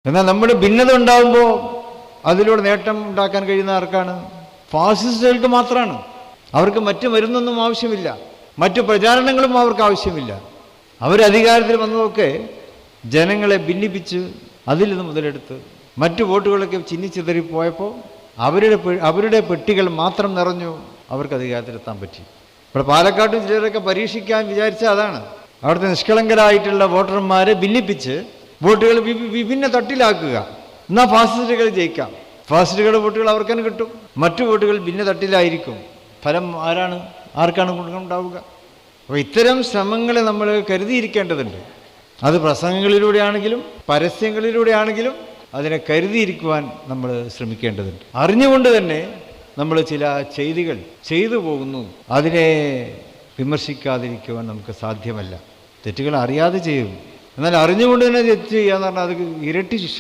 എന്നാൽ നമ്മുടെ ഭിന്നത ഉണ്ടാകുമ്പോൾ അതിലൂടെ നേട്ടം ഉണ്ടാക്കാൻ കഴിയുന്ന ആർക്കാണ്? ഫാസിസ്റ്റുകൾക്ക് മാത്രമാണ്. അവർക്ക് മറ്റു മരുന്നൊന്നും ആവശ്യമില്ല, മറ്റു പ്രചാരണങ്ങളും അവർക്ക് ആവശ്യമില്ല. അവരധികാരത്തിൽ വന്നതൊക്കെ ജനങ്ങളെ ഭിന്നിപ്പിച്ച് അതിൽ നിന്ന് മുതലെടുത്ത് മറ്റു വോട്ടുകളൊക്കെ ചിന്നിച്ചിതറിപ്പോയപ്പോൾ അവരുടെ പെട്ടികൾ മാത്രം നിറഞ്ഞു, അവർക്ക് അധികാരത്തിലെത്താൻ പറ്റി. ഇവിടെ പാലക്കാട്ടും ചിലരൊക്കെ പരീക്ഷിക്കാൻ വിചാരിച്ച അതാണ്. അവിടുത്തെ നിഷ്കളങ്കരായിട്ടുള്ള വോട്ടർമാരെ ഭിന്നിപ്പിച്ച് വോട്ടുകൾ വിഭിന്ന തട്ടിലാക്കുക. എന്നാൽ ഫാസിസ്റ്റുകൾ ജയിക്കാം. ഫാസിസ്റ്റുകളുടെ വോട്ടുകൾ അവർക്ക് തന്നെ കിട്ടും, മറ്റു വോട്ടുകൾ ഭിന്ന തട്ടിലായിരിക്കും. ഫലം ആർക്കാണ് ഗുണമുണ്ടാവുക? അപ്പോൾ ഇത്തരം ശ്രമങ്ങളെ നമ്മൾ കരുതിയിരിക്കേണ്ടതുണ്ട്. അത് പ്രസംഗങ്ങളിലൂടെയാണെങ്കിലും പരസ്യങ്ങളിലൂടെയാണെങ്കിലും അതിനെ കരുതിയിരിക്കുവാൻ നമ്മൾ ശ്രമിക്കേണ്ടതുണ്ട്. അറിഞ്ഞുകൊണ്ട് തന്നെ നമ്മൾ ചില ചെയ്തികൾ ചെയ്തു പോകുന്നു, അതിനെ വിമർശിക്കാതിരിക്കുവാൻ നമുക്ക് സാധ്യമല്ല. തെറ്റുകൾ അറിയാതെ ചെയ്യും, എന്നാൽ അറിഞ്ഞുകൊണ്ട് തന്നെ തെറ്റ് ചെയ്യുക എന്ന് പറഞ്ഞാൽ അത് ഇരട്ടി ശിക്ഷ.